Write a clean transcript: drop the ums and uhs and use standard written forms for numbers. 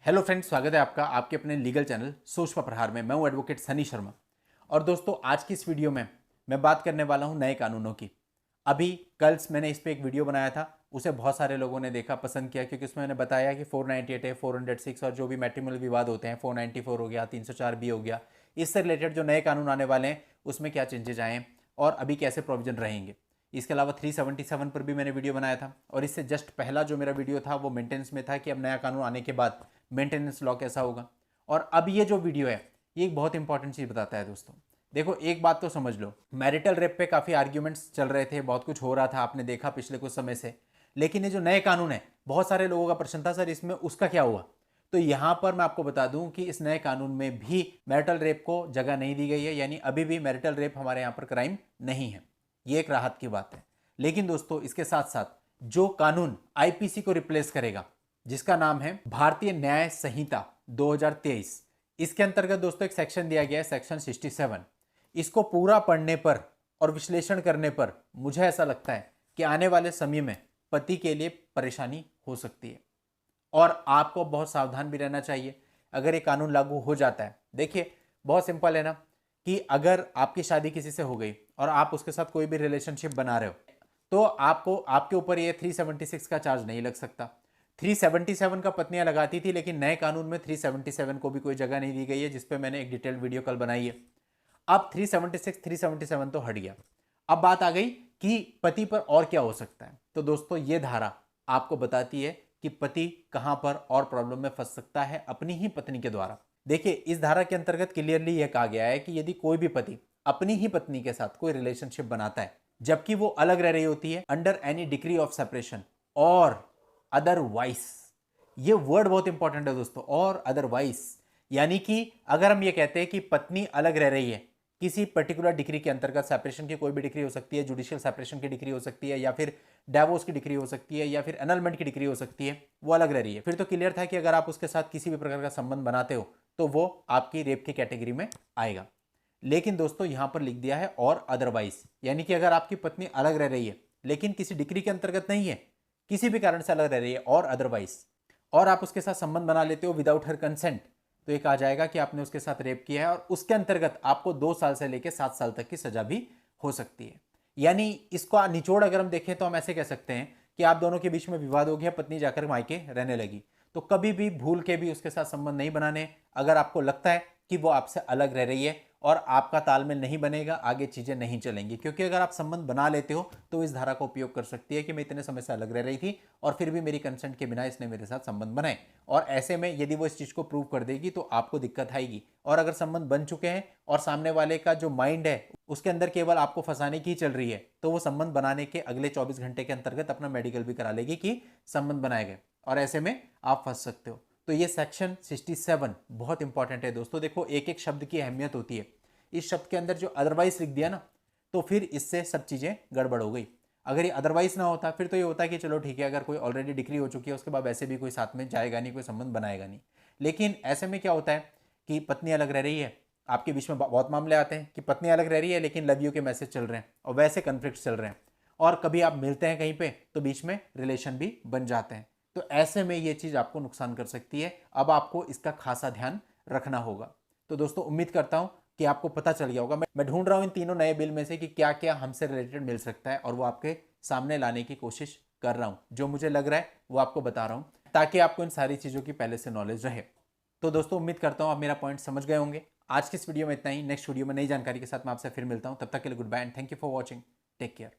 Hello friends, स्वागत है आपका आपके अपने लीगल चैनल सोच पर प्रहार में। मैं हूं एडवोकेट सनी शर्मा। और दोस्तों, आज की इस वीडियो में मैं बात करने वाला हूं नए कानूनों की। अभी कल मैंने इस पे एक वीडियो बनाया था, उसे बहुत सारे लोगों ने देखा, पसंद किया, क्योंकि उसमें मैंने बताया कि 498 है, 406 और जो भी मैट्रिमोनियल विवाद होते हैं, 494 हो गया, 304 बी हो गया, इससे रिलेटेड जो नए कानून आने वाले हैं उसमें क्या चेंजेज आए हैं और अभी कैसे प्रोविजन रहेंगे। इसके अलावा 377 पर भी मैंने वीडियो बनाया था, और इससे जस्ट पहला जो मेरा वीडियो था वो मेंटेनेंस में था कि अब नया कानून आने के बाद मेंटेनेंस लॉ कैसा होगा। और अब ये जो वीडियो है ये एक बहुत इंपॉर्टेंट चीज बताता है दोस्तों। देखो, एक बात तो समझ लो, मैरिटल रेप पे काफी आर्ग्यूमेंट्स चल रहे थे, बहुत कुछ हो रहा था, आपने देखा पिछले कुछ समय से। लेकिन ये जो नए कानून है, बहुत सारे लोगों का प्रश्न था, सर इसमें उसका क्या हुआ। तो यहां पर मैं आपको बता दूं कि इस नए कानून में भी मैरिटल रेप को जगह नहीं दी गई है, यानी अभी भी मैरिटल रेप हमारे यहां पर क्राइम नहीं है। ये एक राहत की बात है। लेकिन दोस्तों, इसके साथ साथ जो कानून आईपीसी को रिप्लेस करेगा, जिसका नाम है भारतीय न्याय संहिता 2023, इसके अंतर्गत दोस्तों एक सेक्शन दिया गया है, सेक्शन 67। इसको पूरा पढ़ने पर और विश्लेषण करने पर मुझे ऐसा लगता है कि आने वाले समय में पति के लिए परेशानी हो सकती है, और आपको बहुत सावधान भी रहना चाहिए अगर ये कानून लागू हो जाता है। देखिए, बहुत सिंपल है ना, कि अगर आपकी शादी किसी से हो गई और आप उसके साथ कोई भी रिलेशनशिप बना रहे हो, तो आपको आपके ऊपर ये 376 का चार्ज नहीं लग सकता। 377 का पत्नियां लगाती थी, लेकिन नए कानून में 377 को भी कोई जगह नहीं दी गई है, जिसपे मैंने एक डिटेल्ड वीडियो कल बनाई है। अब 376 377 तो हट गया। अब बात आ गई कि पति पर और क्या हो सकता है। तो दोस्तों, ये धारा आपको बताती है कि पति कहां पर और प्रॉब्लम में फंस सकता है अपनी ही पत्नी के द्वारा। देखिए, इस धारा के अंतर्गत क्लियरली यह कहा गया है कि यदि कोई भी पति अपनी ही पत्नी के साथ कोई रिलेशनशिप बनाता है जबकि वो अलग रह रही होती है, under any degree of separation और अदरवाइज, ये वर्ड बहुत इंपॉर्टेंट है दोस्तों, और अदरवाइज, यानी कि अगर हम ये कहते हैं कि पत्नी अलग रह रही है किसी पर्टिकुलर डिग्री के अंतर्गत, सेपरेशन की कोई भी डिग्री हो सकती है, जुडिशियल सेपरेशन की डिग्री हो सकती है, या फिर डाइवोर्स की डिग्री हो सकती है, या फिर एनलमेंट की डिग्री हो सकती है, वो अलग रह रही है, फिर तो क्लियर था कि अगर आप उसके साथ किसी भी प्रकार का संबंध बनाते हो तो वो आपकी रेप की कैटेगरी में आएगा। लेकिन दोस्तों, यहां पर लिख दिया है और अदरवाइज, यानी कि अगर आपकी पत्नी अलग रह रही है लेकिन किसी डिग्री के अंतर्गत नहीं है, किसी भी कारण से अलग रह रही है और अदरवाइज, और आप उसके साथ संबंध बना लेते हो विदाउट हर कंसेंट, तो ये कहा जाएगा कि आपने उसके साथ रेप किया है, और उसके अंतर्गत आपको 2 साल से लेकर 7 साल तक की सजा भी हो सकती है। यानी इसको निचोड़ अगर हम देखें तो हम ऐसे कह सकते हैं कि आप दोनों के बीच में विवाद हो गया, पत्नी जाकर मायके रहने लगी, तो कभी भी भूल के भी उसके साथ संबंध नहीं बनाने। अगर आपको लगता है कि वो आपसे अलग रह रही है और आपका तालमेल नहीं बनेगा, आगे चीजें नहीं चलेंगी, क्योंकि अगर आप संबंध बना लेते हो तो इस धारा का उपयोग कर सकती है कि मैं इतने समय से अलग रह रही थी और फिर भी मेरी कंसेंट के बिना इसने मेरे साथ संबंध बनाए, और ऐसे में यदि वो इस चीज को प्रूव कर देगी तो आपको दिक्कत आएगी। और अगर संबंध बन चुके हैं और सामने वाले का जो माइंड है उसके अंदर केवल आपको फंसाने की चल रही है, तो वो संबंध बनाने के अगले 24 घंटे के अंतर्गत अपना मेडिकल भी करा लेगी कि संबंध बनाए गए, और ऐसे में आप फंस सकते हो। तो ये सेक्शन 67 बहुत इंपॉर्टेंट है दोस्तों। देखो, एक एक शब्द की अहमियत होती है। इस शब्द के अंदर जो अदरवाइज लिख दिया ना, तो फिर इससे सब चीजें गड़बड़ हो गई। अगर ये अदरवाइज ना होता फिर तो ये होता कि चलो ठीक है, अगर कोई ऑलरेडी डिग्री हो चुकी है उसके बाद वैसे भी कोई साथ में जाएगा नहीं, कोई संबंध बनाएगा नहीं। लेकिन ऐसे में क्या होता है कि पत्नी अलग रह रही है, आपके बीच में बहुत मामले आते हैं कि पत्नी अलग रह रही है लेकिन लव यू के मैसेज चल रहे हैं और वैसे कन्फ्लिक्ट चल रहे हैं, और कभी आप मिलते हैं कहीं पे तो बीच में रिलेशन भी बन जाते हैं। तो ऐसे में ये चीज आपको नुकसान कर सकती है। अब आपको इसका खासा ध्यान रखना होगा। तो दोस्तों, उम्मीद करता हूं कि आपको पता चल गया होगा। मैं ढूंढ रहा हूं इन तीनों नए बिल में से कि क्या क्या हमसे रिलेटेड मिल सकता है, और वो आपके सामने लाने की कोशिश कर रहा हूं। जो मुझे लग रहा है वो आपको बता रहा हूं, ताकि आपको इन सारी चीजों की पहले से नॉलेज रहे। तो दोस्तों, उम्मीद करता हूं आप मेरा पॉइंट समझ गए होंगे। आज की इस वीडियो में इतना ही। नेक्स्ट वीडियो में नई जानकारी के साथ मैं आपसे फिर मिलता हूं। तब तक के लिए goodbye and thank you for watching. Take care.